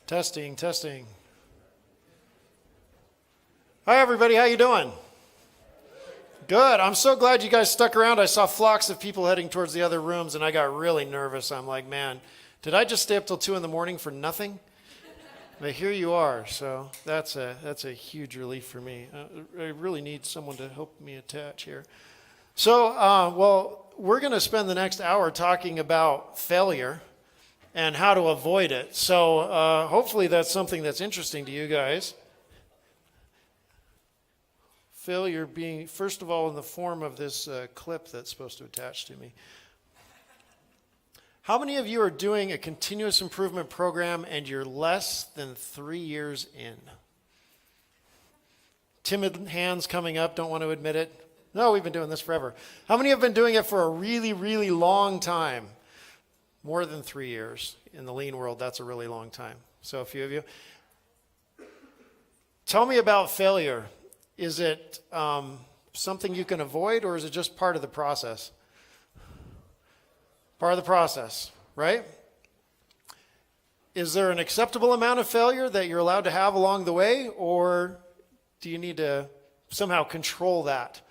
Testing, testing. Hi, everybody. How you doing? Good. I'm so glad you guys stuck around. I saw flocks of people heading towards the other rooms, and I got really nervous. I'm like, man, did I just stay up till 2 a.m. for nothing? But here you are, so that's a huge relief for me. I really need someone to help me attach here. So, we're going to spend the next hour talking about failure and how to avoid it. So hopefully that's something that's interesting to you guys. Failure being, first of all, in the form of this clip that's supposed to attach to me. How many of you are doing a continuous improvement program and you're less than 3 years in? Timid hands coming up, don't want to admit it. No, we've been doing this forever. How many have been doing it for a really, really long time? More than 3 years. In the lean world, that's a really long time. So a few of you. Tell me about failure. Is it something you can avoid, or is it just part of the process? Part of the process, right? Is there an acceptable amount of failure that you're allowed to have along the way, or do you need to somehow control that?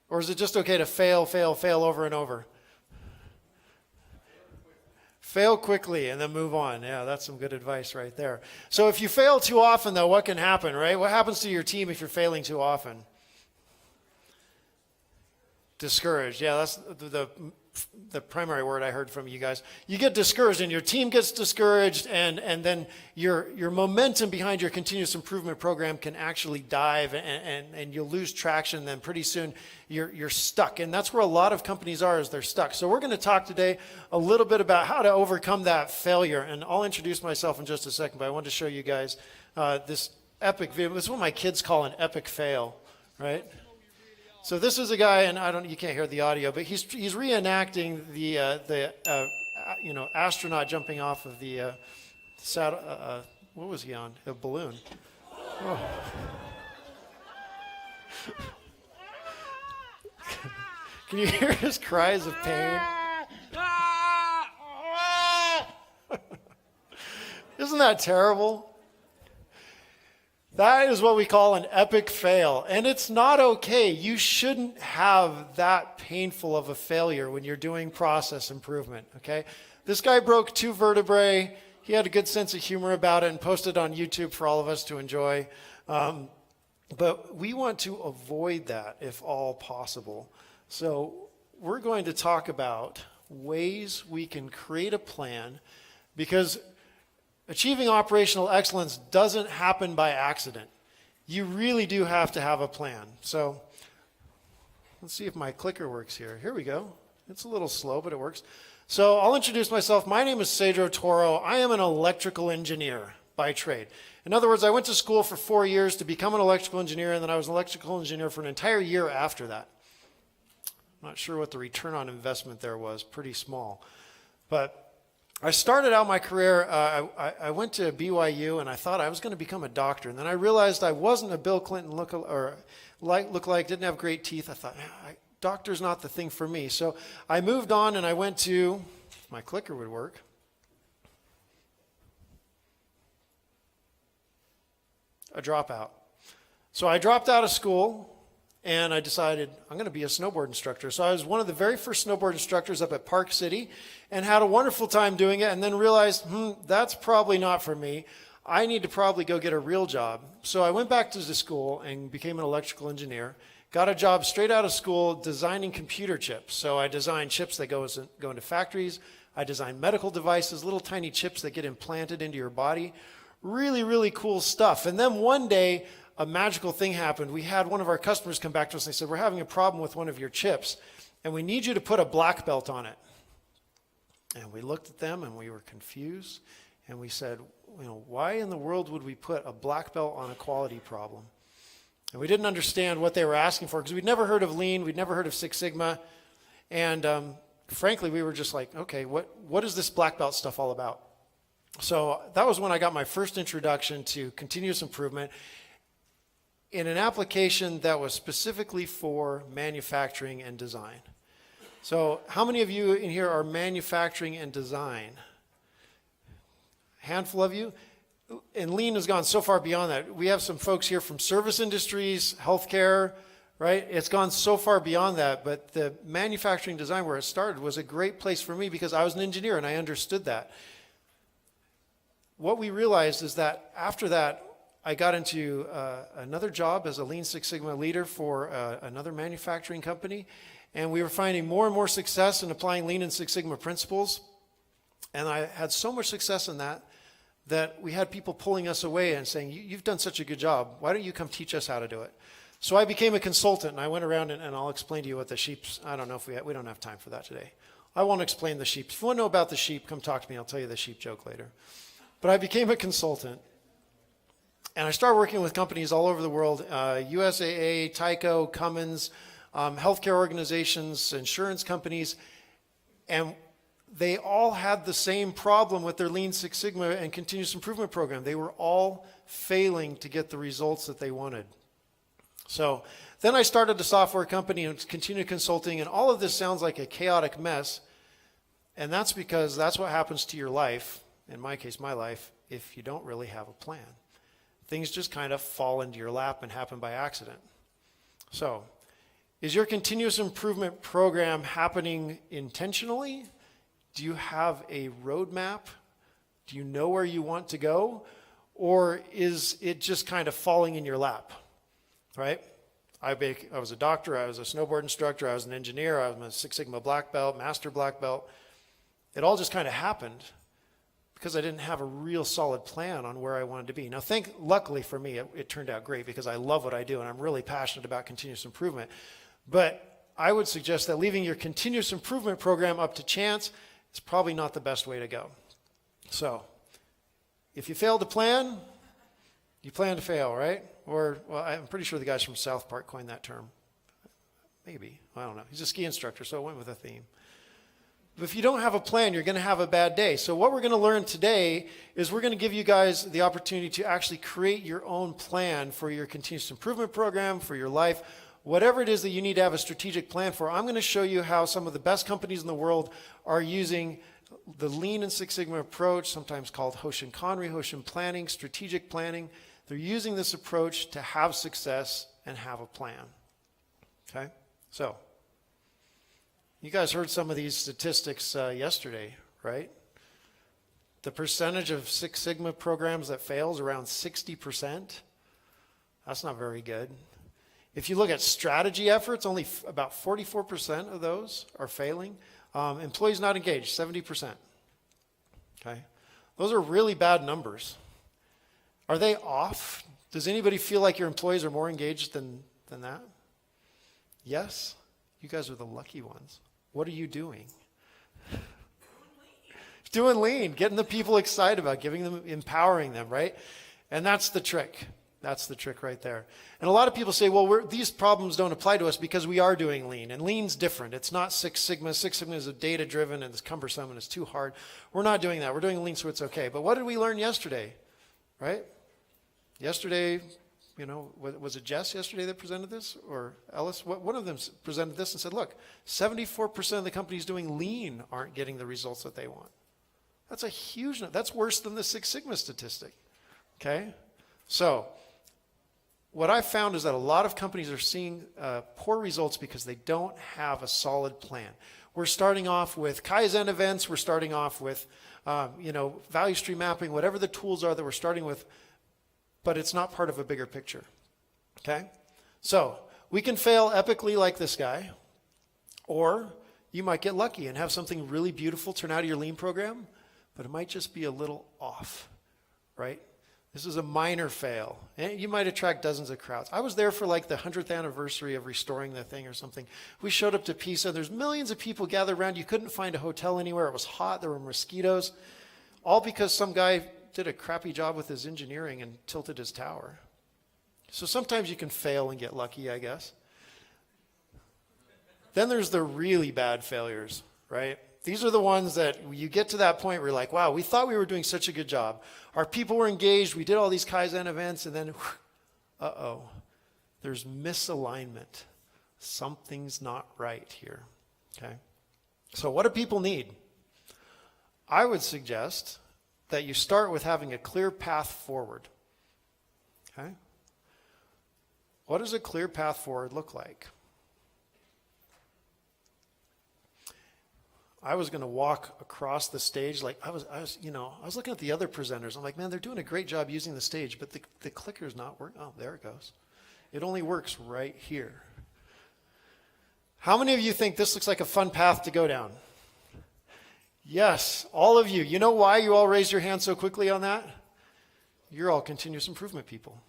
Or is it just okay to fail over and over? Fail quickly and then move on. Yeah, that's some good advice right there. So if you fail too often, though, what can happen, right? What happens to your team if you're failing too often? Discouraged. Yeah, that's the primary word I heard from you guys. You get discouraged and your team gets discouraged, and then your momentum behind your continuous improvement program can actually dive, and you'll lose traction. And then pretty soon you're stuck, and that's where a lot of companies are, is they're stuck. So we're going to talk today a little bit about how to overcome that failure, and I'll introduce myself in just a second, but I wanted to show you guys this epic video. This is what my kids call an epic fail, right? So this is a guy, and you can't hear the audio, but he's reenacting the astronaut jumping off of the what was he on? A balloon. Oh. Can you hear his cries of pain? Isn't that terrible? That is what we call an epic fail, and it's not okay. You shouldn't have that painful of a failure when you're doing process improvement, okay? This guy broke 2 vertebrae. He had a good sense of humor about it and posted on YouTube for all of us to enjoy. But we want to avoid that if all possible. So we're going to talk about ways we can create a plan, because achieving operational excellence doesn't happen by accident. You really do have to have a plan. So let's see if my clicker works here. Here we go. It's a little slow, but it works. So I'll introduce myself. My name is Cedro Toro. I am an electrical engineer by trade. In other words, I went to school for 4 years to become an electrical engineer, and then I was an electrical engineer for an entire year after that. I'm not sure what the return on investment there was. Pretty small. But I started out my career, I went to BYU, and I thought I was going to become a doctor. And then I realized I wasn't a Bill Clinton look-alike, didn't have great teeth. I thought, doctor's not the thing for me. So I moved on, and I went to, if my clicker would work, a dropout. So I dropped out of school, and I decided I'm going to be a snowboard instructor. So I was one of the very first snowboard instructors up at Park City and had a wonderful time doing it, and then realized, that's probably not for me. I need to probably go get a real job. So I went back to the school and became an electrical engineer. Got a job straight out of school designing computer chips. So I designed chips that go into factories. I designed medical devices, little tiny chips that get implanted into your body. Really, really cool stuff. And then one day, a magical thing happened. We had one of our customers come back to us and they said, we're having a problem with one of your chips, and we need you to put a black belt on it. And we looked at them and we were confused, and we said, why in the world would we put a black belt on a quality problem? And we didn't understand what they were asking for, because we'd never heard of Lean, we'd never heard of Six Sigma, and frankly, we were just like, okay, what is this black belt stuff all about? So that was when I got my first introduction to continuous improvement in an application that was specifically for manufacturing and design. So how many of you in here are manufacturing and design? handful of you. And lean has gone so far beyond that. We have some folks here from service industries, healthcare, right? It's gone so far beyond that. But the manufacturing design where it started was a great place for me because I was an engineer and I understood that. What we realized is that after that, I got into another job as a Lean Six Sigma leader for another manufacturing company. And we were finding more and more success in applying Lean and Six Sigma principles. And I had so much success in that we had people pulling us away and saying, you've done such a good job. Why don't you come teach us how to do it? So I became a consultant, and I went around and I'll explain to you what the sheep's, I don't know if we don't have time for that today. I won't explain the sheep. If you want to know about the sheep, come talk to me. I'll tell you the sheep joke later. But I became a consultant, and I started working with companies all over the world, USAA, Tyco, Cummins, healthcare organizations, insurance companies, and they all had the same problem with their Lean Six Sigma and continuous improvement program. They were all failing to get the results that they wanted. So then I started a software company and continued consulting, and all of this sounds like a chaotic mess, and that's because that's what happens to your life, in my case, my life, if you don't really have a plan. Things just kind of fall into your lap and happen by accident. So, is your continuous improvement program happening intentionally? Do you have a roadmap? Do you know where you want to go? Or is it just kind of falling in your lap, right? I was a doctor, I was a snowboard instructor, I was an engineer, I was a Six Sigma black belt, master black belt. It all just kind of happened because I didn't have a real solid plan on where I wanted to be. Now, luckily for me, it turned out great because I love what I do and I'm really passionate about continuous improvement. But I would suggest that leaving your continuous improvement program up to chance is probably not the best way to go. So, if you fail to plan, you plan to fail, right? Or, well, I'm pretty sure the guys from South Park coined that term. Maybe. I don't know. He's a ski instructor, so it went with a theme. But if you don't have a plan, you're going to have a bad day. So what we're going to learn today is we're going to give you guys the opportunity to actually create your own plan for your continuous improvement program, for your life, whatever it is that you need to have a strategic plan for. I'm going to show you how some of the best companies in the world are using the Lean and Six Sigma approach, sometimes called Hoshin Kanri, Hoshin planning, strategic planning. They're using this approach to have success and have a plan. Okay? So, you guys heard some of these statistics yesterday, right? The percentage of Six Sigma programs that fails around 60%. That's not very good. If you look at strategy efforts, only about 44% of those are failing. Employees not engaged, 70%. Okay? Those are really bad numbers. Are they off? Does anybody feel like your employees are more engaged than that? Yes? You guys are the lucky ones. What are you doing? Doing lean, getting the people excited about, empowering them, right? And that's the trick. That's the trick right there. And a lot of people say, well, these problems don't apply to us because we are doing lean. And lean's different. It's not Six Sigma. Six Sigma is a data-driven and it's cumbersome and it's too hard. We're not doing that. We're doing lean, so it's okay. But what did we learn yesterday, right? Yesterday, was it Jess yesterday that presented this? Or Ellis? One of them presented this and said, look, 74% of the companies doing lean aren't getting the results that they want. That's a huge number. That's worse than the Six Sigma statistic. Okay? So, what I've found is that a lot of companies are seeing poor results because they don't have a solid plan. We're starting off with Kaizen events. We're starting off with, value stream mapping, whatever the tools are that we're starting with, but it's not part of a bigger picture. Okay? So, we can fail epically like this guy, or you might get lucky and have something really beautiful turn out of your lean program, but it might just be a little off, right? This is a minor fail. And you might attract dozens of crowds. I was there for like the 100th anniversary of restoring the thing or something. We showed up to Pisa. There's millions of people gathered around. You couldn't find a hotel anywhere. It was hot. There were mosquitoes. All because some guy did a crappy job with his engineering and tilted his tower. So sometimes you can fail and get lucky, I guess. Then there's the really bad failures, right? These are the ones that you get to that point where you're like, wow, we thought we were doing such a good job. Our people were engaged. We did all these Kaizen events, and then, there's misalignment. Something's not right here, okay? So what do people need? I would suggest that you start with having a clear path forward. Okay? What does a clear path forward look like? I was going to walk across the stage like I was looking at the other presenters. I'm like, man, they're doing a great job using the stage, but the clicker's not working. Oh, there it goes. It only works right here. How many of you think this looks like a fun path to go down? Yes, all of you. You know why you all raised your hand so quickly on that? You're all continuous improvement people.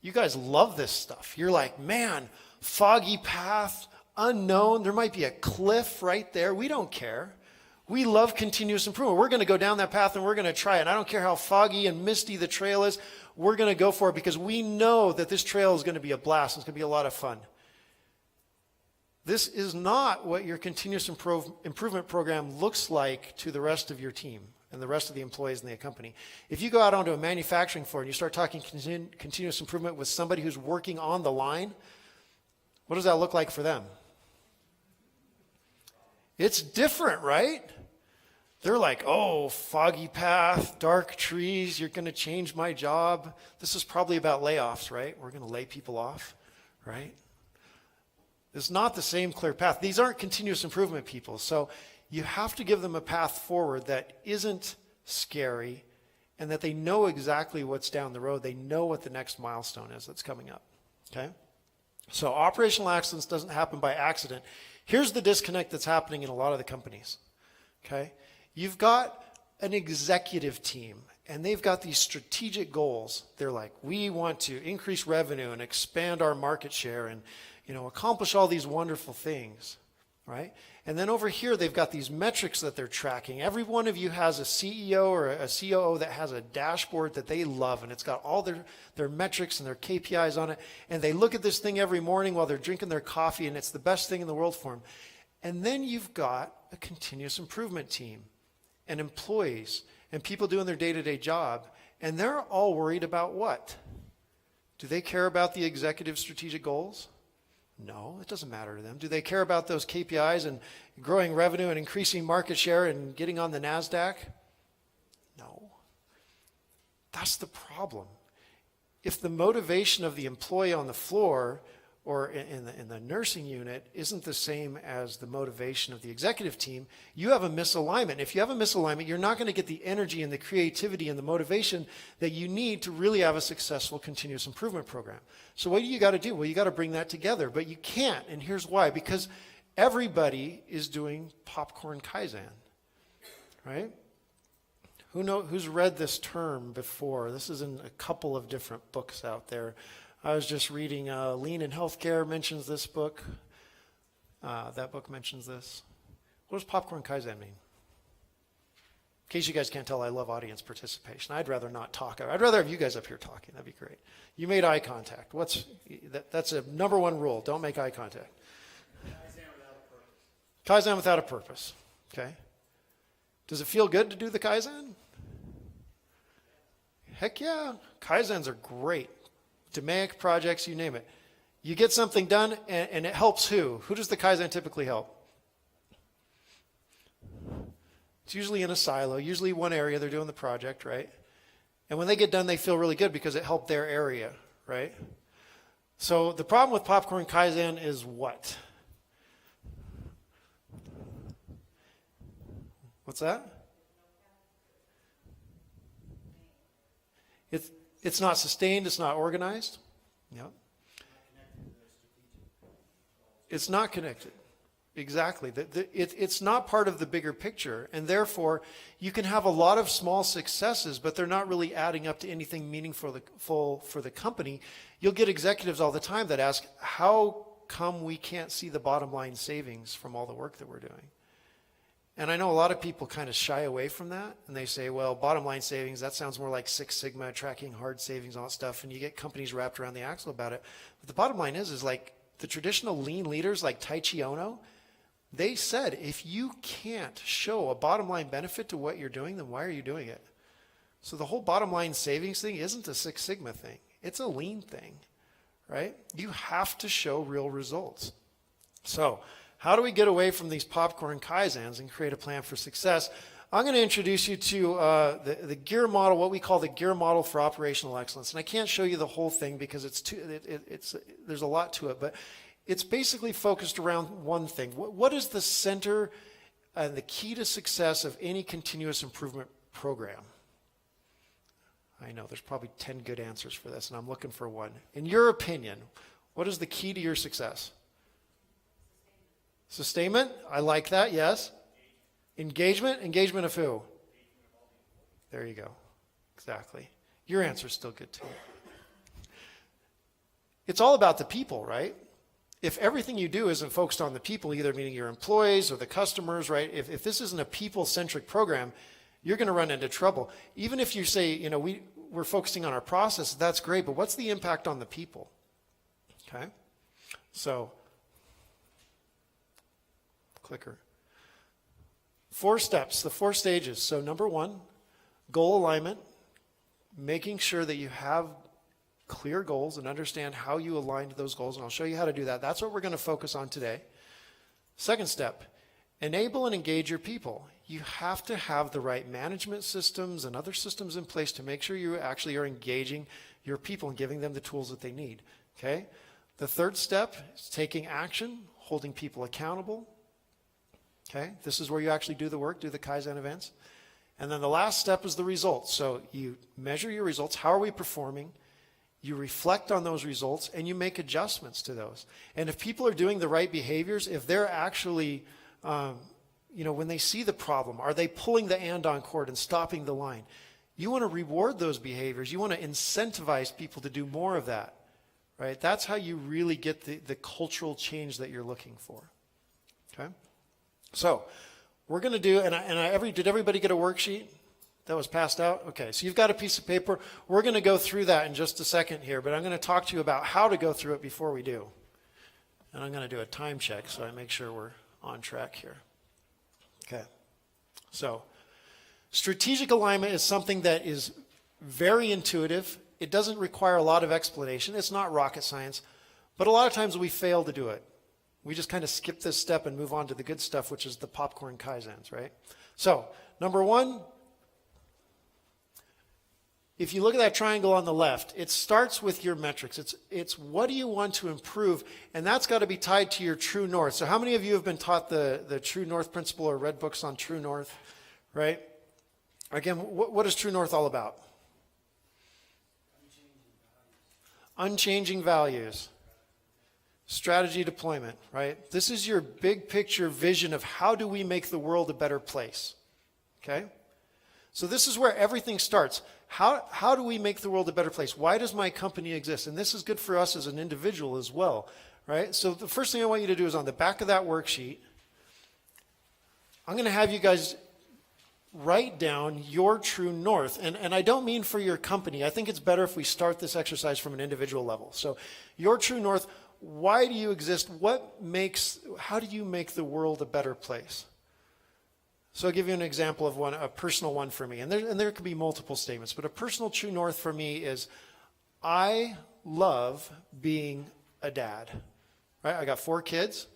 You guys love this stuff. You're like, man, foggy path, unknown. There might be a cliff right there. We don't care. We love continuous improvement. We're going to go down that path and we're going to try it. And I don't care how foggy and misty the trail is. We're going to go for it because we know that this trail is going to be a blast. It's going to be a lot of fun. This is not what your continuous improvement program looks like to the rest of your team and the rest of the employees in the company. If you go out onto a manufacturing floor and you start talking continuous improvement with somebody who's working on the line, what does that look like for them? It's different, right? They're like, oh, foggy path, dark trees, you're going to change my job. This is probably about layoffs, right? We're going to lay people off, right? It's not the same clear path. These aren't continuous improvement people. So you have to give them a path forward that isn't scary and that they know exactly what's down the road. They know what the next milestone is that's coming up, okay? So operational excellence doesn't happen by accident. Here's the disconnect that's happening in a lot of the companies, okay? You've got an executive team, and they've got these strategic goals. They're like, we want to increase revenue and expand our market share and, accomplish all these wonderful things, right? And then over here, they've got these metrics that they're tracking. Every one of you has a CEO or a COO that has a dashboard that they love, and it's got all their metrics and their KPIs on it. And they look at this thing every morning while they're drinking their coffee, and it's the best thing in the world for them. And then you've got a continuous improvement team and employees and people doing their day-to-day job, and they're all worried about what? Do they care about the executive strategic goals? No, it doesn't matter to them. Do they care about those KPIs and growing revenue and increasing market share and getting on the NASDAQ? No. That's the problem. If the motivation of the employee on the floor or in the nursing unit isn't the same as the motivation of the executive team, you have a misalignment. If you have a misalignment, you're not going to get the energy and the creativity and the motivation that you need to really have a successful continuous improvement program. So what do you got to do? Well, you got to bring that together, but you can't, and here's why. Because everybody is doing popcorn Kaizen, right? Who's read this term before? This is in a couple of different books out there. I was just reading Lean in Healthcare mentions this book. That book mentions this. What does popcorn Kaizen mean? In case you guys can't tell, I love audience participation. I'd rather not talk. I'd rather have you guys up here talking. That'd be great. You made eye contact. That's a number one rule. Don't make eye contact. Kaizen without a purpose. Kaizen without a purpose. Okay. Does it feel good to do the Kaizen? Heck yeah. Kaizens are great. DMAIC projects, you name it. You get something done, and it helps who? Who does the Kaizen typically help? It's usually in a silo, usually one area they're doing the project, right? And when they get done, they feel really good because it helped their area, right? So the problem with popcorn Kaizen is what? What's that? It's not sustained, it's not organized. Yep. It's not connected. Exactly. It's not part of the bigger picture, and therefore you can have a lot of small successes, but they're not really adding up to anything meaningful for the company. You'll get executives all the time that ask, how come we can't see the bottom line savings from all the work that we're doing? And I know a lot of people kind of shy away from that, and they say, well, bottom line savings, that sounds more like Six Sigma, tracking hard savings, all that stuff, and you get companies wrapped around the axle about it. But the bottom line is like the traditional lean leaders like Taichi Ono, they said, if you can't show a bottom line benefit to what you're doing, then why are you doing it? So the whole bottom line savings thing isn't a Six Sigma thing. It's a lean thing, right? You have to show real results. So how do we get away from these popcorn Kaizens and create a plan for success? I'm going to introduce you to the gear model, what we call the gear model for operational excellence. And I can't show you the whole thing because there's a lot to it, but it's basically focused around one thing. What is the center and the key to success of any continuous improvement program? I know there's probably 10 good answers for this, and I'm looking for one. In your opinion, what is the key to your success? Sustainment. I like that, yes. Engagement. Engagement of who? There you go. Exactly. Your answer's still good too. It's all about the people, right? If everything you do isn't focused on the people, either meaning your employees or the customers, right? If this isn't a people-centric program, you're going to run into trouble. Even if you say, we're focusing on our process, that's great, but what's the impact on the people? Okay? So, clicker. 4 steps, the 4 stages. So number 1, goal alignment, making sure that you have clear goals and understand how you align to those goals, and I'll show you how to do that. That's what we're going to focus on today. Second step, enable and engage your people. You have to have the right management systems and other systems in place to make sure you actually are engaging your people and giving them the tools that they need. Okay? The third step is taking action, holding people accountable. Okay? This is where you actually do the work, do the Kaizen events. And then the last step is the results. So you measure your results. How are we performing? You reflect on those results and you make adjustments to those. And if people are doing the right behaviors, if they're actually, when they see the problem, are they pulling the andon cord and stopping the line? You want to reward those behaviors. You want to incentivize people to do more of that, right? That's how you really get the cultural change that you're looking for, okay? So we're going to do, did everybody get a worksheet that was passed out? Okay, so you've got a piece of paper. We're going to go through that in just a second here, but I'm going to talk to you about how to go through it before we do. And I'm going to do a time check so I make sure we're on track here. Okay, so strategic alignment is something that is very intuitive. It doesn't require a lot of explanation. It's not rocket science, but a lot of times we fail to do it. We just kind of skip this step and move on to the good stuff, which is the popcorn Kaizens, right? So, number 1, if you look at that triangle on the left, it starts with your metrics. It's what do you want to improve, and that's got to be tied to your true north. So how many of you have been taught the true north principle or read books on true north, right? Again, what is true north all about? Unchanging values. Strategy deployment, right? This is your big picture vision of how do we make the world a better place, okay? So this is where everything starts. How do we make the world a better place? Why does my company exist? And this is good for us as an individual as well, right? So the first thing I want you to do is on the back of that worksheet, I'm going to have you guys write down your true north. And I don't mean for your company. I think it's better if we start this exercise from an individual level. So your true north, why do you exist? How do you make the world a better place? So I'll give you an example of a personal one for me. And there could be multiple statements, but a personal true north for me is I love being a dad. Right? I got 4 kids.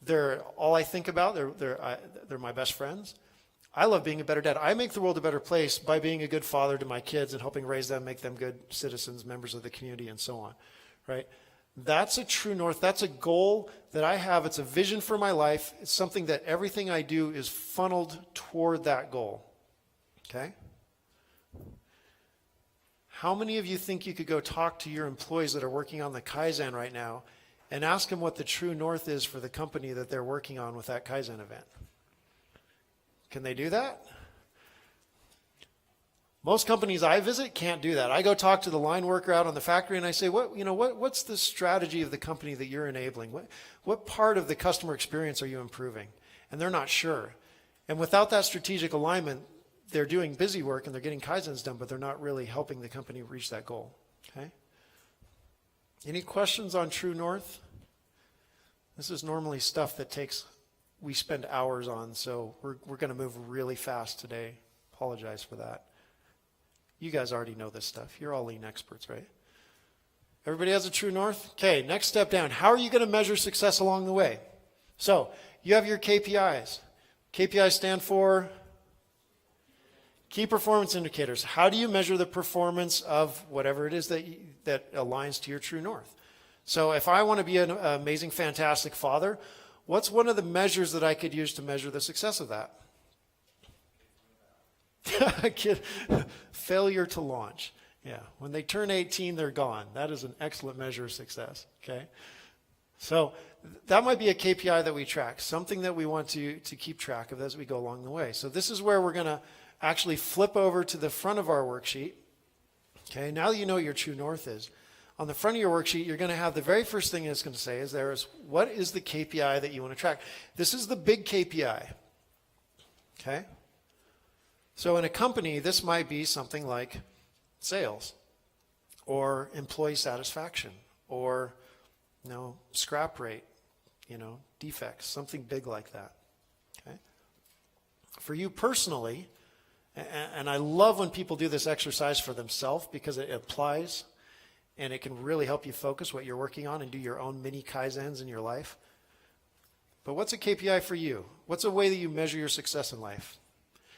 They're all I think about. They're my best friends. I love being a better dad. I make the world a better place by being a good father to my kids and helping raise them, make them good citizens, members of the community, and so on. Right? That's a true north. That's a goal that I have. It's a vision for my life. It's something that everything I do is funneled toward that goal. Okay? How many of you think you could go talk to your employees that are working on the Kaizen right now and ask them what the true north is for the company that they're working on with that Kaizen event? Can they do that? Most companies I visit can't do that. I go talk to the line worker out on the factory and I say, what's the strategy of the company that you're enabling? What part of the customer experience are you improving? And they're not sure. And without that strategic alignment, they're doing busy work and they're getting Kaizens done, but they're not really helping the company reach that goal. Okay? Any questions on True North? This is normally stuff that we spend hours on, so we're going to move really fast today. Apologize for that. You guys already know this stuff. You're all lean experts, right? Everybody has a true north? Okay, next step down. How are you going to measure success along the way? So, you have your KPIs. KPIs stand for Key performance indicators. How do you measure the performance of whatever it is that aligns to your true north? So if I want to be an amazing, fantastic father, what's one of the measures that I could use to measure the success of that? Failure to launch. Yeah, when they turn 18, they're gone. That is an excellent measure of success, okay? So that might be a KPI that we track, something that we want to keep track of as we go along the way. So this is where we're going to actually flip over to the front of our worksheet. Okay, now that you know what your true north is, on the front of your worksheet, you're going to have the very first thing it's going to say is what is the KPI that you want to track? This is the big KPI. Okay? So in a company, this might be something like sales or employee satisfaction or scrap rate, defects, something big like that. Okay? For you personally, and I love when people do this exercise for themselves because it applies and it can really help you focus what you're working on and do your own mini Kaizens in your life. But what's a KPI for you? What's a way that you measure your success in life?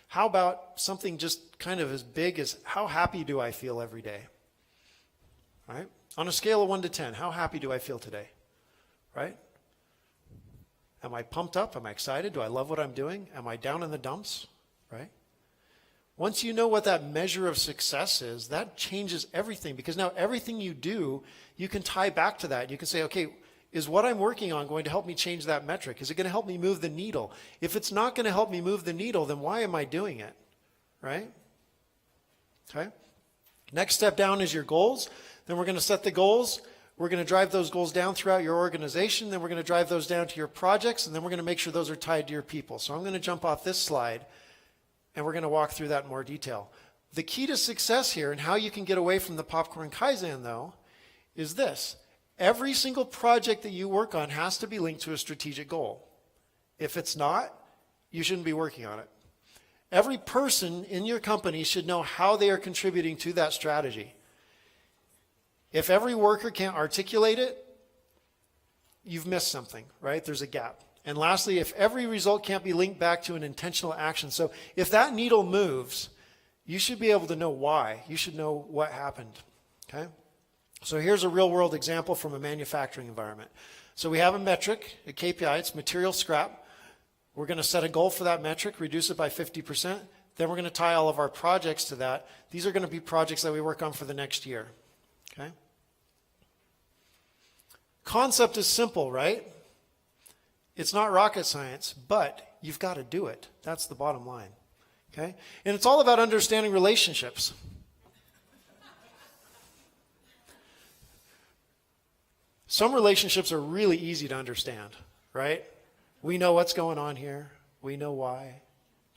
How about something just kind of as big as how happy do I feel every day? Right? On a scale of 1 to 10, how happy do I feel today? Right? Am I pumped up? Am I excited? Do I love what I'm doing? Am I down in the dumps? Right? Once you know what that measure of success is, that changes everything because now everything you do, you can tie back to that. You can say, okay, is what I'm working on going to help me change that metric? Is it going to help me move the needle? If it's not going to help me move the needle, then why am I doing it? Right? Okay? Next step down is your goals. Then we're going to set the goals. We're going to drive those goals down throughout your organization. Then we're going to drive those down to your projects. And then we're going to make sure those are tied to your people. So I'm going to jump off this slide. And we're going to walk through that in more detail. The key to success here and how you can get away from the popcorn Kaizen, though, is this. Every single project that you work on has to be linked to a strategic goal. If it's not, you shouldn't be working on it. Every person in your company should know how they are contributing to that strategy. If every worker can't articulate it, you've missed something, right? There's a gap. And lastly, if every result can't be linked back to an intentional action. So if that needle moves, you should be able to know why. You should know what happened. Okay? So here's a real world example from a manufacturing environment. So we have a metric, a KPI, it's material scrap. We're going to set a goal for that metric, reduce it by 50%. Then we're going to tie all of our projects to that. These are going to be projects that we work on for the next year. Okay? Concept is simple, right? It's not rocket science, but you've got to do it. That's the bottom line. Okay? And it's all about understanding relationships. Some relationships are really easy to understand, right? We know what's going on here. We know why.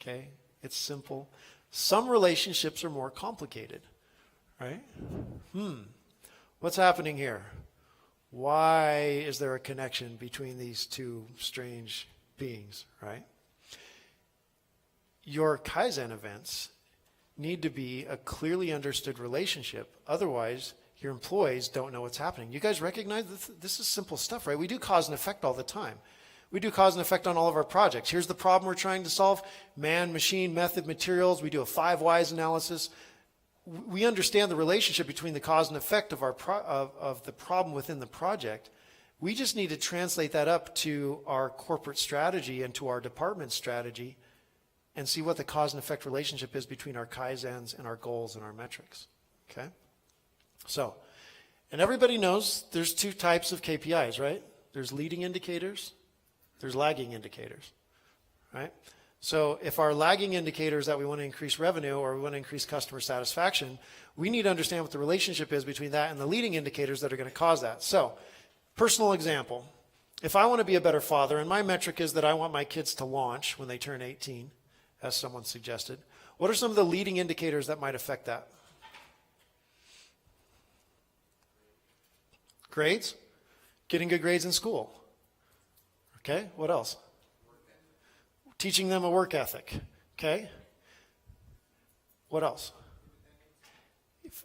Okay? It's simple. Some relationships are more complicated, right? What's happening here? Why is there a connection between these two strange beings, right? Your Kaizen events need to be a clearly understood relationship. Otherwise, your employees don't know what's happening. You guys recognize this is simple stuff, right? We do cause and effect all the time. We do cause and effect on all of our projects. Here's the problem we're trying to solve. Man, machine, method, materials. We do a 5 whys analysis. We understand the relationship between the cause and effect of of the problem within the project. We just need to translate that up to our corporate strategy and to our department strategy and see what the cause and effect relationship is between our Kaizens and our goals and our metrics. Okay? So, and everybody knows there's 2 types of KPIs, right? There's leading indicators, there's lagging indicators, right? So if our lagging indicators that we want to increase revenue or we want to increase customer satisfaction, we need to understand what the relationship is between that and the leading indicators that are going to cause that. So, personal example, if I want to be a better father, and my metric is that I want my kids to launch when they turn 18, as someone suggested, what are some of the leading indicators that might affect that? Grades? Getting good grades in school. Okay, what else? Teaching them a work ethic. Okay? What else?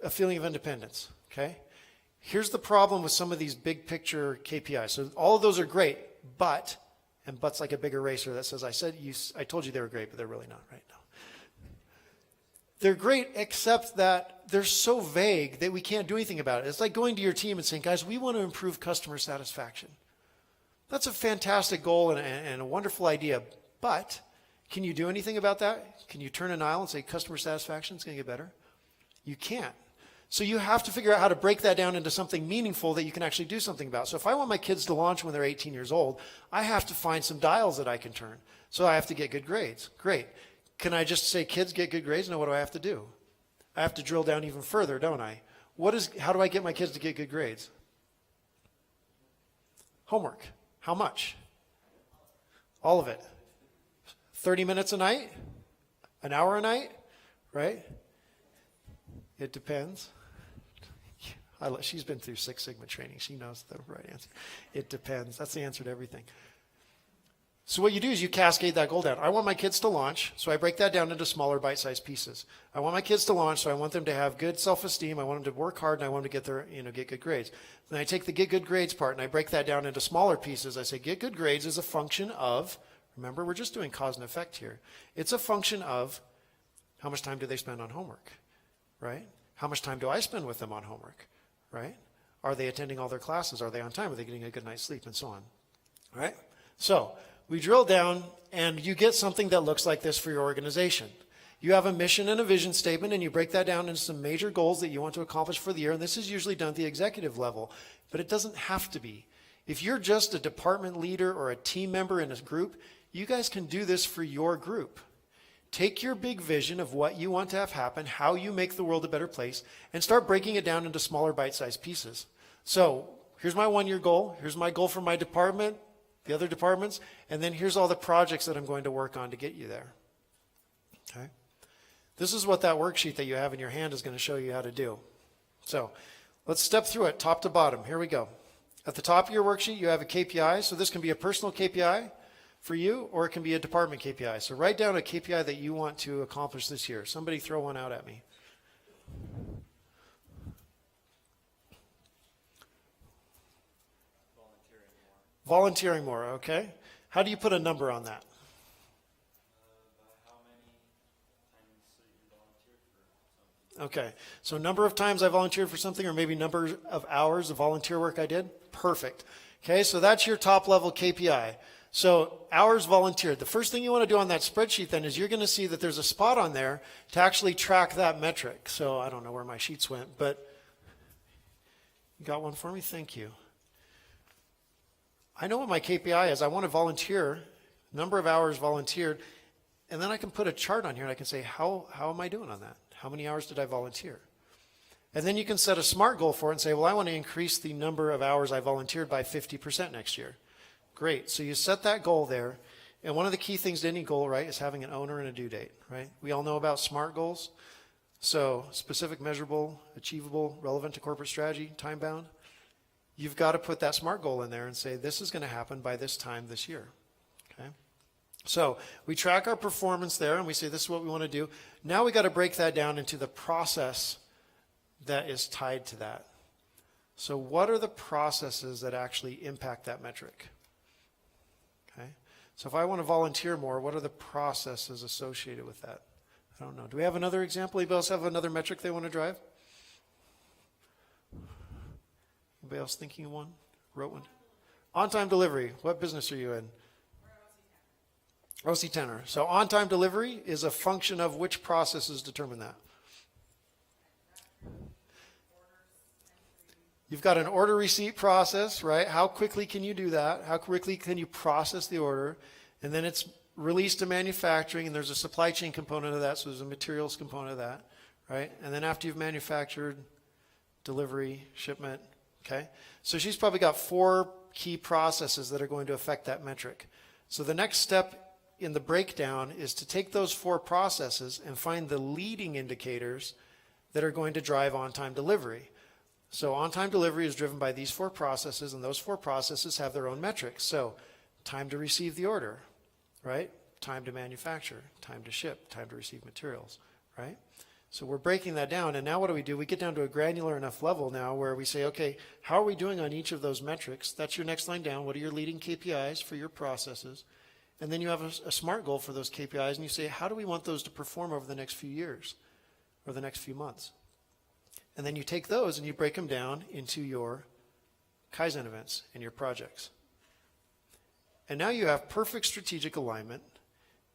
A feeling of independence. Okay? Here's the problem with some of these big picture KPIs. So all of those are great, and but's like a big eraser that says, I told you they were great, but they're really not right now. They're great, except that they're so vague that we can't do anything about it. It's like going to your team and saying, guys, we want to improve customer satisfaction. That's a fantastic goal and a wonderful idea, but can you do anything about that? Can you turn an aisle and say customer satisfaction is going to get better? You can't. So you have to figure out how to break that down into something meaningful that you can actually do something about. So if I want my kids to launch when they're 18 years old, I have to find some dials that I can turn. So I have to get good grades. Great. Can I just say, kids, get good grades? No, what do I have to do? I have to drill down even further, don't I? How do I get my kids to get good grades? Homework. How much? All of it. 30 minutes a night? An hour a night? Right? It depends. She's been through Six Sigma training. She knows the right answer. It depends. That's the answer to everything. So what you do is you cascade that goal down. I want my kids to launch, so I break that down into smaller bite-sized pieces. I want my kids to launch, so I want them to have good self-esteem. I want them to work hard, and I want them to get good grades. Then I take the get good grades part, and I break that down into smaller pieces. I say get good grades is a function of, remember, we're just doing cause and effect here. It's a function of how much time do they spend on homework, right? How much time do I spend with them on homework, right? Are they attending all their classes? Are they on time? Are they getting a good night's sleep, and so on, right? So we drill down, and you get something that looks like this for your organization. You have a mission and a vision statement, and you break that down into some major goals that you want to accomplish for the year, and this is usually done at the executive level, but it doesn't have to be. If you're just a department leader or a team member in a group, you guys can do this for your group. Take your big vision of what you want to have happen, how you make the world a better place, and start breaking it down into smaller bite-sized pieces. So here's my one-year goal. Here's my goal for my department, the other departments, and then here's all the projects that I'm going to work on to get you there. Okay? This is what that worksheet that you have in your hand is going to show you how to do. So let's step through it top to bottom. Here we go. At the top of your worksheet, you have a KPI. So this can be a personal KPI for you, or it can be a department KPI. So write down a KPI that you want to accomplish this year. Somebody throw one out at me. Volunteering more, okay. How do you put a number on that? How many times you volunteered for something? Okay, so number of times I volunteered for something, or maybe number of hours of volunteer work I did? Perfect. Okay, so that's your top level KPI. So hours volunteered. The first thing you want to do on that spreadsheet then is you're going to see that there's a spot on there to actually track that metric. So I don't know where my sheets went, but you got one for me? Thank you. I know what my KPI is. I want to volunteer, number of hours volunteered, and then I can put a chart on here and I can say, how am I doing on that? How many hours did I volunteer? And then you can set a SMART goal for it and say, well, I want to increase the number of hours I volunteered by 50% next year. Great. So you set that goal there. And one of the key things to any goal, right, is having an owner and a due date, right? We all know about SMART goals. So specific, measurable, achievable, relevant to corporate strategy, time bound. You've got to put that SMART goal in there and say, this is going to happen by this time this year. Okay? So we track our performance there and we say, this is what we want to do. Now we got to break that down into the process that is tied to that. So what are the processes that actually impact that metric? Okay? So if I want to volunteer more, what are the processes associated with that? I don't know. Do we have another example? Anybody else have another metric they want to drive? Anybody else thinking of one? Wrote one? On-time delivery. What business are you in? OC Tenor. So on-time delivery is a function of which processes determine that? You've got an order receipt process, right? How quickly can you do that? How quickly can you process the order? And then it's released to manufacturing, and there's a supply chain component of that, so there's a materials component of that, right? And then after you've manufactured, delivery, shipment, okay? So she's probably got 4 key processes that are going to affect that metric. So the next step in the breakdown is to take those 4 processes and find the leading indicators that are going to drive on-time delivery. So on-time delivery is driven by these 4 processes, and those 4 processes have their own metrics. So time to receive the order, right? Time to manufacture, time to ship, time to receive materials, right? So we're breaking that down, and now what do? We get down to a granular enough level now where we say, okay, how are we doing on each of those metrics? That's your next line down. What are your leading KPIs for your processes? And then you have a SMART goal for those KPIs, and you say, how do we want those to perform over the next few years? or the next few months. And then you take those and you break them down into your Kaizen events and your projects. And now you have perfect strategic alignment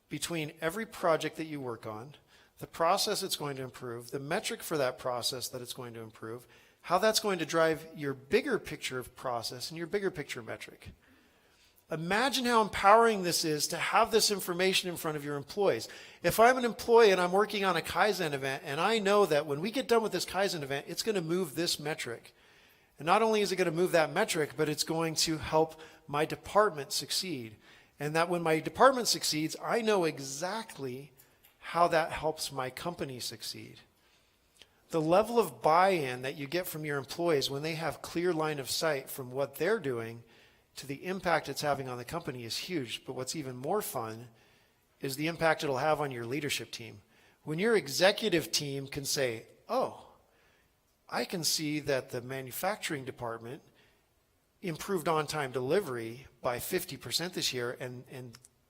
between every project that you work on, the process it's going to improve, the metric for that process that it's going to improve, how that's going to drive your bigger picture of process and your bigger picture metric. Imagine how empowering this is to have this information in front of your employees. If I'm an employee and I'm working on a Kaizen event and I know that when we get done with this Kaizen event, it's going to move this metric. And not only is it going to move that metric, but it's going to help my department succeed. And that when my department succeeds, I know exactly how that helps my company succeed. The level of buy-in that you get from your employees when they have clear line of sight from what they're doing to the impact it's having on the company is huge. But what's even more fun is the impact it'll have on your leadership team. When your executive team can say, oh, I can see that the manufacturing department improved on-time delivery by 50% this year, and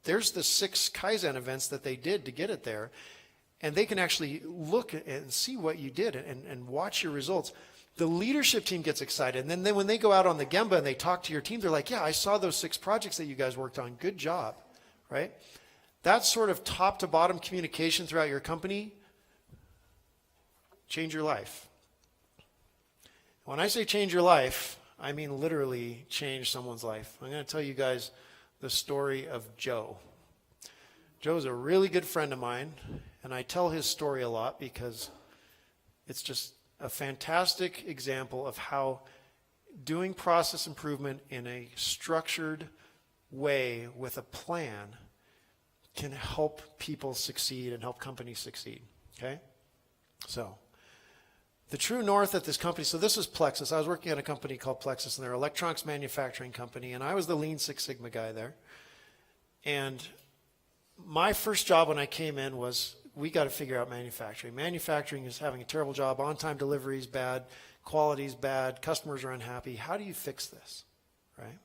there's the 6 Kaizen events that they did to get it there, and they can actually look and see what you did and watch your results. The leadership team gets excited, and then when they go out on the Gemba and they talk to your team, they're like, yeah, I saw those 6 projects that you guys worked on. Good job, right? That sort of top to bottom communication throughout your company, change your life. When I say change your life, I mean literally change someone's life. I'm going to tell you guys the story of Joe. Joe's a really good friend of mine, and I tell his story a lot because it's just a fantastic example of how doing process improvement in a structured way with a plan can help people succeed and help companies succeed. Okay? So, the true north at this company, so this is Plexus. I was working at a company called Plexus, and they're an electronics manufacturing company, and I was the Lean Six Sigma guy there. And my first job when I came in was, we got to figure out manufacturing. Manufacturing is having a terrible job. On-time delivery is bad. Quality is bad. Customers are unhappy. How do you fix this, right?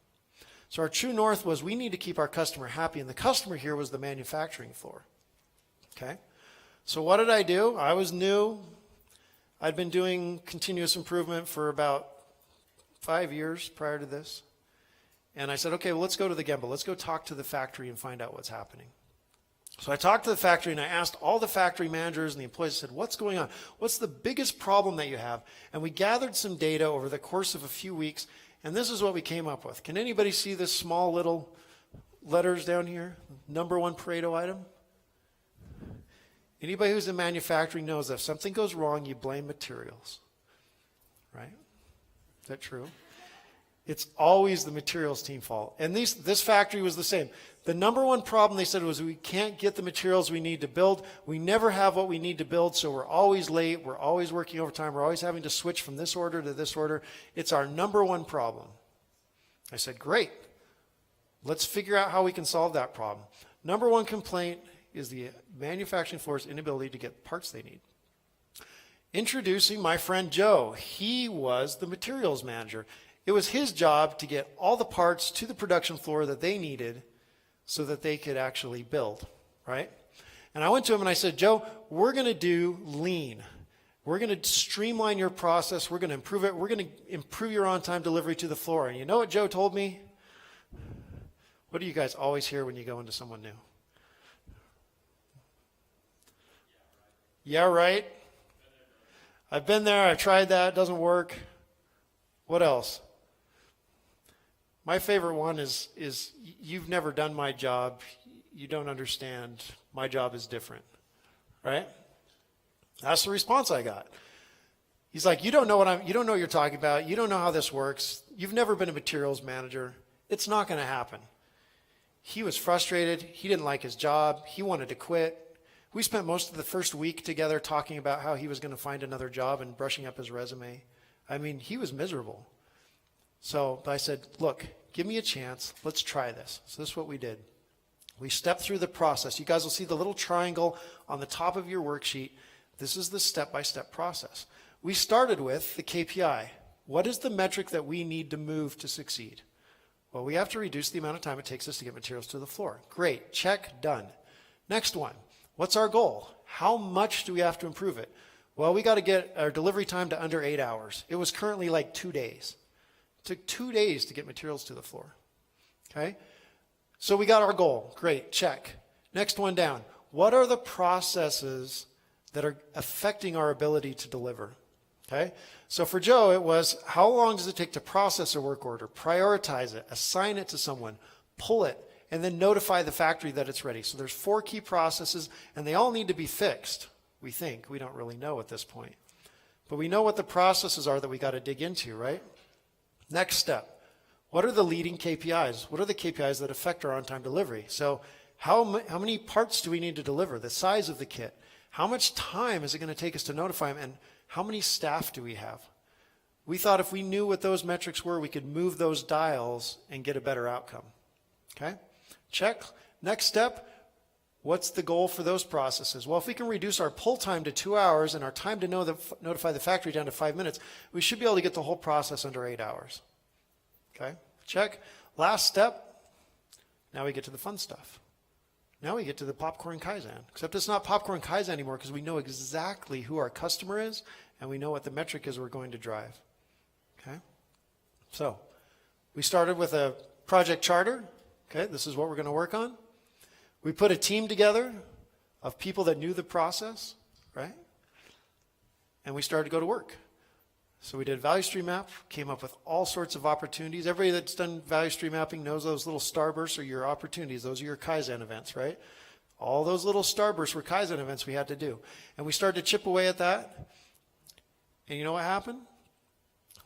So our true north was, we need to keep our customer happy, and the customer here was the manufacturing floor, okay? So what did I do? I was new. I'd been doing continuous improvement for about 5 years prior to this. And I said, okay, well, let's go to the Gemba. Let's go talk to the factory and find out what's happening. So I talked to the factory and I asked all the factory managers and the employees, I said, what's going on? What's the biggest problem that you have? And we gathered some data over the course of a few weeks, and this is what we came up with. Can anybody see this small little letters down here? Number 1 Pareto item? Anybody who's in manufacturing knows that if something goes wrong, you blame materials, right? Is that true? It's always the materials team fault. And this factory was the same. The number 1 problem they said was, we can't get the materials we need to build. We never have what we need to build, so we're always late. We're always working overtime. We're always having to switch from this order to this order. It's our number 1 problem. I said, great. Let's figure out how we can solve that problem. Number 1 complaint is the manufacturing floor's inability to get parts they need. Introducing my friend Joe. He was the materials manager. It was his job to get all the parts to the production floor that they needed so that they could actually build, right? And I went to him and I said, Joe, we're going to do lean. We're going to streamline your process. We're going to improve it. We're going to improve your on-time delivery to the floor. And you know what Joe told me? What do you guys always hear when you go into someone new? Yeah, right. I've been there. I've tried that. It doesn't work. What else? My favorite one is you've never done my job. You don't understand. My job is different. Right? That's the response I got. He's like, you don't know what you're talking about. You don't know how this works. You've never been a materials manager. It's not going to happen. He was frustrated. He didn't like his job. He wanted to quit. We spent most of the first week together talking about how he was going to find another job and brushing up his resume. I mean, he was miserable. So I said, look, give me a chance. Let's try this. So this is what we did. We stepped through the process. You guys will see the little triangle on the top of your worksheet. This is the step-by-step process. We started with the KPI. What is the metric that we need to move to succeed? Well, we have to reduce the amount of time it takes us to get materials to the floor. Great. Check. Done. Next one. What's our goal? How much do we have to improve it? Well, we got to get our delivery time to under 8 hours. It was currently like 2 days. It took 2 days to get materials to the floor. Okay? So we got our goal. Great, check. Next one down. What are the processes that are affecting our ability to deliver? Okay? So for Joe, it was, how long does it take to process a work order, prioritize it, assign it to someone, pull it, and then notify the factory that it's ready. So there's 4 key processes, and they all need to be fixed. We think. We don't really know at this point. But we know what the processes are that we got to dig into, right? Next step. What are the leading KPIs? What are the KPIs that affect our on-time delivery? So how many parts do we need to deliver? The size of the kit. How much time is it going to take us to notify them? And how many staff do we have? We thought if we knew what those metrics were, we could move those dials and get a better outcome. Okay? Check. Next step. What's the goal for those processes? Well, if we can reduce our pull time to 2 hours and our time to notify the factory down to 5 minutes, we should be able to get the whole process under 8 hours. Okay, check. Last step, now we get to the fun stuff. Now we get to the popcorn Kaizen, except it's not popcorn Kaizen anymore because we know exactly who our customer is and we know what the metric is we're going to drive. Okay, so we started with a project charter. Okay, this is what we're going to work on. We put a team together of people that knew the process, right? And we started to go to work. So we did value stream map, came up with all sorts of opportunities. Everybody that's done value stream mapping knows those little starbursts are your opportunities. Those are your Kaizen events, right? All those little starbursts were Kaizen events we had to do. And we started to chip away at that. And you know what happened?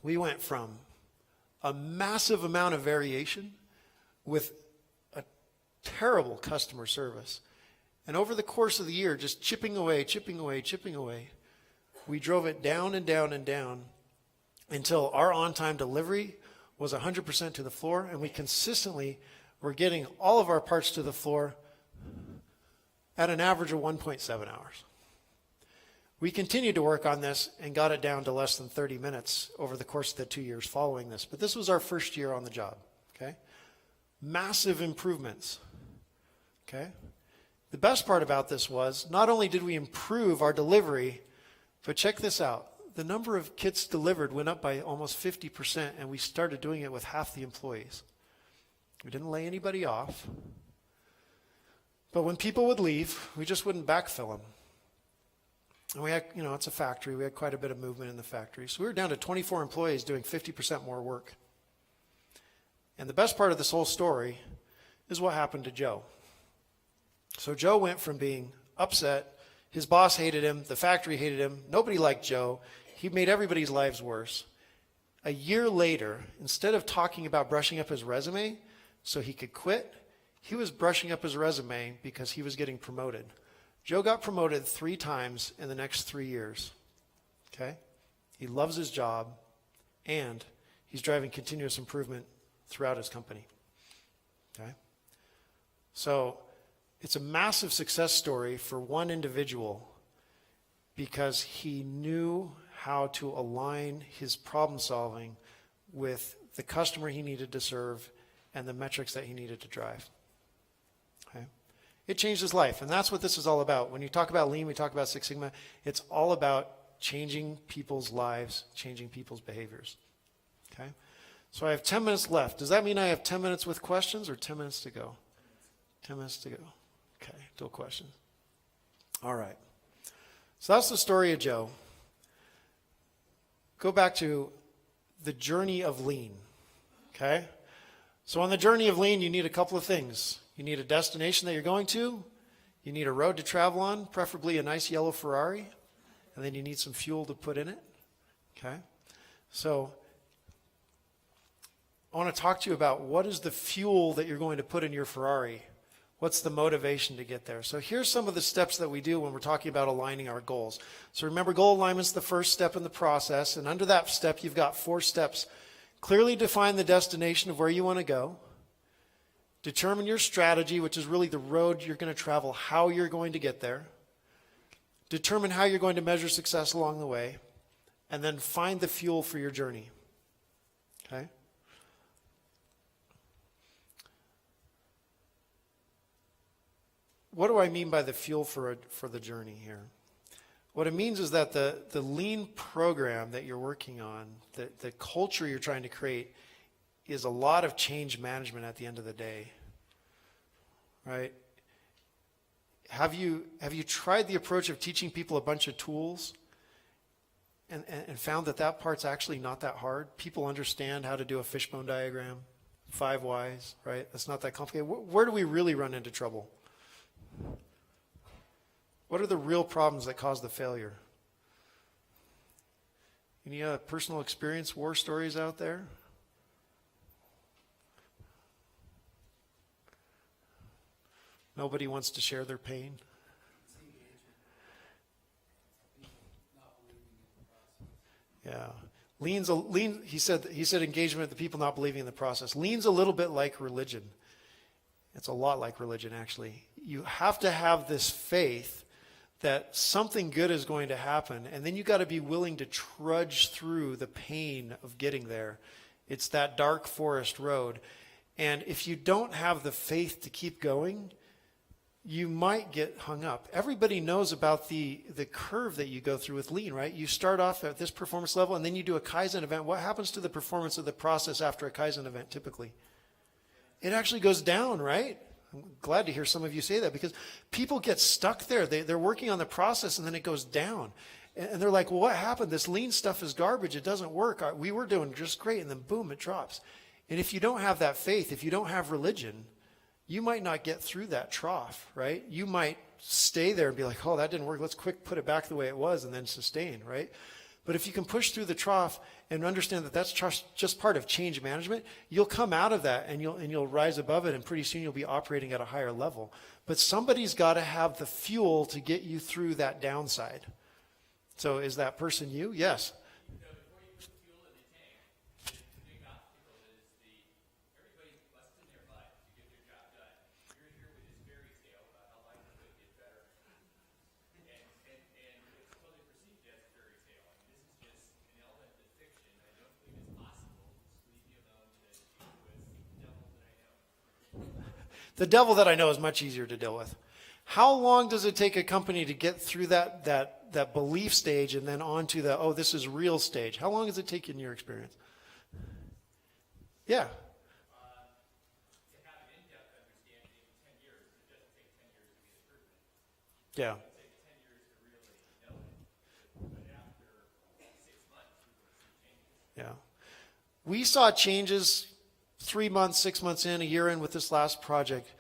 We went from a massive amount of variation with terrible customer service. And over the course of the year, just chipping away, we drove it down and down and down until our on-time delivery was 100% to the floor, and we consistently were getting all of our parts to the floor at an average of 1.7 hours. We continued to work on this and got it down to less than 30 minutes over the course of the 2 years following this. But this was our first year on the job. Okay? Massive improvements. Okay? The best part about this was not only did we improve our delivery, but check this out. The number of kits delivered went up by almost 50%, and we started doing it with half the employees. We didn't lay anybody off. But when people would leave, we just wouldn't backfill them. And we had, it's a factory. We had quite a bit of movement in the factory. So we were down to 24 employees doing 50% more work. And the best part of this whole story is what happened to Joe. So Joe went from being upset, his boss hated him, the factory hated him, nobody liked Joe, he made everybody's lives worse. A year later, instead of talking about brushing up his resume so he could quit, he was brushing up his resume because he was getting promoted. Joe got promoted 3 times in the next 3 years. Okay? He loves his job, and he's driving continuous improvement throughout his company. Okay? So it's a massive success story for one individual because he knew how to align his problem solving with the customer he needed to serve and the metrics that he needed to drive. Okay? It changed his life, and that's what this is all about. When you talk about Lean, we talk about Six Sigma, it's all about changing people's lives, changing people's behaviors. Okay? So I have 10 minutes left. Does that mean I have 10 minutes with questions or 10 minutes to go? 10 minutes to go. Okay, still questions. All right. So that's the story of Joe. Go back to the journey of Lean. Okay? So on the journey of Lean, you need a couple of things. You need a destination that you're going to. You need a road to travel on, preferably a nice yellow Ferrari. And then you need some fuel to put in it. Okay? So I want to talk to you about what is the fuel that you're going to put in your Ferrari. What's the motivation to get there? So here's some of the steps that we do when we're talking about aligning our goals. So remember, goal alignment's the first step in the process. And under that step, you've got 4 steps. Clearly define the destination of where you want to go. Determine your strategy, which is really the road you're going to travel, how you're going to get there. Determine how you're going to measure success along the way. And then find the fuel for your journey. Okay? What do I mean by the fuel for the journey here? What it means is that the lean program that you're working on, the culture you're trying to create, is a lot of change management at the end of the day, right? Have you tried the approach of teaching people a bunch of tools and found that part's actually not that hard? People understand how to do a fishbone diagram, 5 whys, right? That's not that complicated. Where do we really run into trouble? What are the real problems that cause the failure? Any personal experience, war stories out there? Nobody wants to share their pain. Yeah. He said engagement, the people not believing in the process. Lean's a little bit like religion. It's a lot like religion, actually. You have to have this faith that something good is going to happen, and then you got to be willing to trudge through the pain of getting there. It's that dark forest road. And if you don't have the faith to keep going, you might get hung up. Everybody knows about the curve that you go through with lean, right? You start off at this performance level, and then you do a Kaizen event. What happens to the performance of the process after a Kaizen event typically? It actually goes down, right? I'm glad to hear some of you say that, because people get stuck there. They're working on the process, and then it goes down. And they're like, well, what happened? This lean stuff is garbage. It doesn't work. We were doing just great, and then boom, it drops. And if you don't have that faith, if you don't have religion, you might not get through that trough, right? You might stay there and be like, oh, that didn't work. Let's quick put it back the way it was and then sustain, right? But if you can push through the trough and understand that that's just part of change management, you'll come out of that and you'll rise above it, and pretty soon you'll be operating at a higher level. But somebody's got to have the fuel to get you through that downside. So is that person you? Yes. The devil that I know is much easier to deal with. How long does it take a company to get through that belief stage and then onto the, oh, this is real stage? How long does it take in your experience? Yeah. Yeah. Yeah. We saw changes 3 months, 6 months in, a year in with this last project,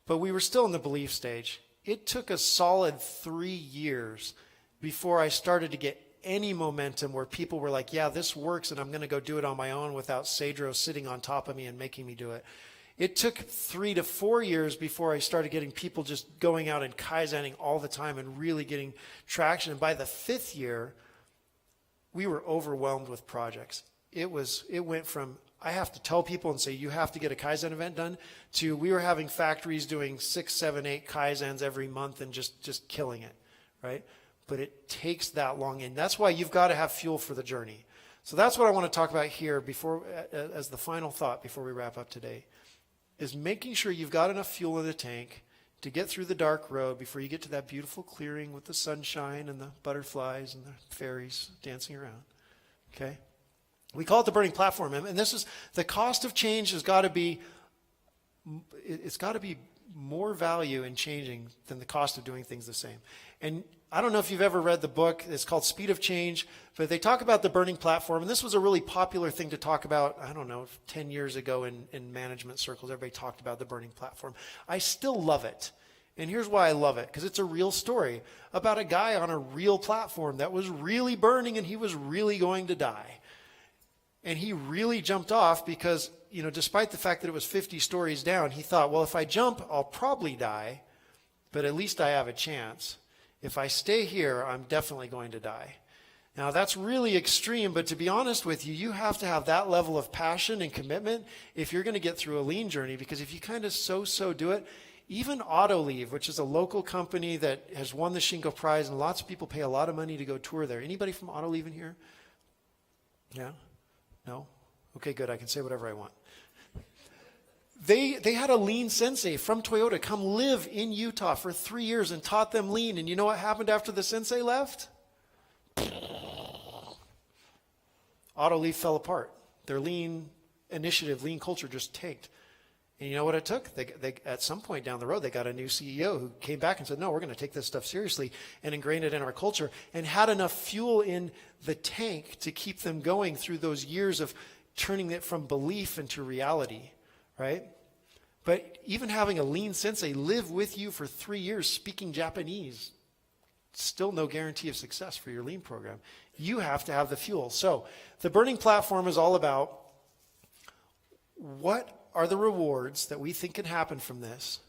but we were still in the belief stage. It took a solid 3 years before I started to get any momentum where people were like, yeah, this works, and I'm going to go do it on my own without Cedro sitting on top of me and making me do it. It took 3 to 4 years before I started getting people just going out and Kaizening all the time and really getting traction. And by the 5th year, we were overwhelmed with projects. It went from, I have to tell people and say, you have to get a Kaizen event done, to we were having factories doing 6, 7, 8 Kaizens every month and just killing it, right? But it takes that long, and that's why you've got to have fuel for the journey. So that's what I want to talk about here before, as the final thought before we wrap up today, is making sure you've got enough fuel in the tank to get through the dark road before you get to that beautiful clearing with the sunshine and the butterflies and the fairies dancing around, okay? We call it the burning platform, and this is, the cost of change has got to be, it's got to be more value in changing than the cost of doing things the same. And I don't know if you've ever read the book, it's called Speed of Change, but they talk about the burning platform, and this was a really popular thing to talk about, 10 years ago in management circles. Everybody talked about the burning platform. I still love it. And here's why I love it, because it's a real story about a guy on a real platform that was really burning, and he was really going to die. And he really jumped off because, despite the fact that it was 50 stories down, he thought, well, if I jump, I'll probably die, but at least I have a chance. If I stay here, I'm definitely going to die. Now, that's really extreme, but to be honest with you, you have to have that level of passion and commitment if you're going to get through a lean journey, because if you kind of so do it, even Autoleave, which is a local company that has won the Shinko Prize, and lots of people pay a lot of money to go tour there. Anybody from Autoleave in here? Yeah? No? Okay, good. I can say whatever I want. They had a lean sensei from Toyota come live in Utah for 3 years and taught them lean. And you know what happened after the sensei left? Autoleaf fell apart. Their lean initiative, lean culture just tanked. And you know what it took? They at some point down the road, they got a new CEO who came back and said, no, we're going to take this stuff seriously and ingrain it in our culture, and had enough fuel in the tank to keep them going through those years of turning it from belief into reality, right? But even having a lean sensei live with you for 3 years speaking Japanese, still no guarantee of success for your lean program. You have to have the fuel. So the burning platform is all about what are the rewards that we think can happen from this,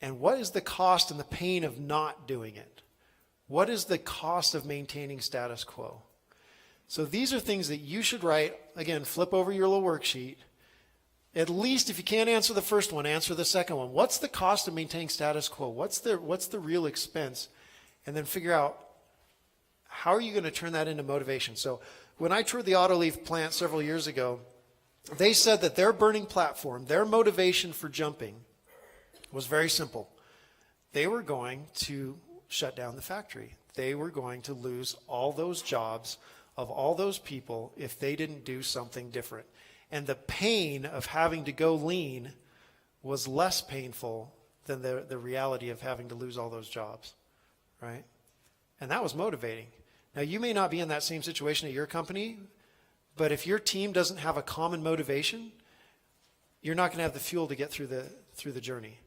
and what is the cost and the pain of not doing it? What is the cost of maintaining status quo? So these are things that you should write. Again, flip over your little worksheet. At least if you can't answer the first one, answer the second one. What's the cost of maintaining status quo? What's the real expense? And then figure out, how are you going to turn that into motivation? So when I toured the Autoleaf plant several years ago, they said that their burning platform, their motivation for jumping was very simple. They were going to shut down the factory. They were going to lose all those jobs of all those people if they didn't do something different. And the pain of having to go lean was less painful than the reality of having to lose all those jobs, right? And that was motivating. Now, you may not be in that same situation at your company, but if your team doesn't have a common motivation, you're not going to have the fuel to get through the journey.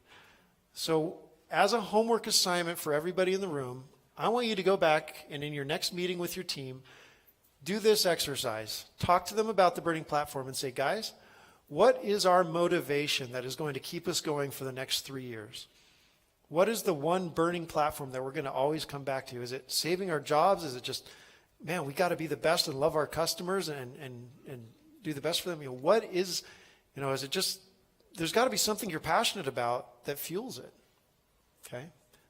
So as a homework assignment for everybody in the room, I want you to go back and in your next meeting with your team, do this exercise. Talk to them about the burning platform and say, guys, what is our motivation that is going to keep us going for the next 3 years? What is the one burning platform that we're going to always come back to? Is it saving our jobs? Is it just, man, we got to be the best and love our customers and do the best for them? What is, is it just, there's got to be something you're passionate about that fuels it. Okay?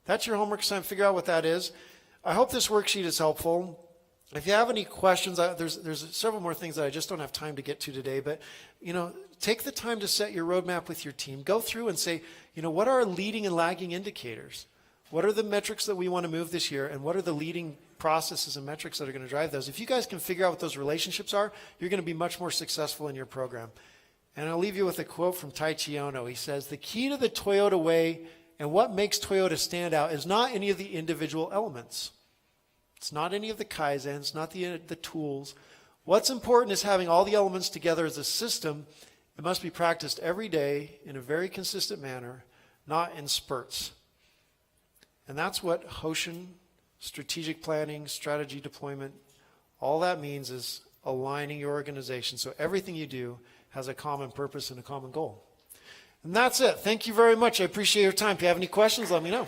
That's your homework assignment. Figure out what that is. I hope this worksheet is helpful. If you have any questions, there's several more things that I just don't have time to get to today, but, take the time to set your roadmap with your team. Go through and say, what are our leading and lagging indicators? What are the metrics that we want to move this year, and what are the leading processes and metrics that are going to drive those? If you guys can figure out what those relationships are, you're going to be much more successful in your program. And I'll leave you with a quote from Taichi Ono. He says, the key to the Toyota way and what makes Toyota stand out is not any of the individual elements. It's not any of the Kaizens, not the tools. What's important is having all the elements together as a system. It must be practiced every day in a very consistent manner, not in spurts. And that's what Hoshin, strategic planning, strategy deployment, all that means is aligning your organization so everything you do has a common purpose and a common goal. And that's it. Thank you very much. I appreciate your time. If you have any questions, let me know.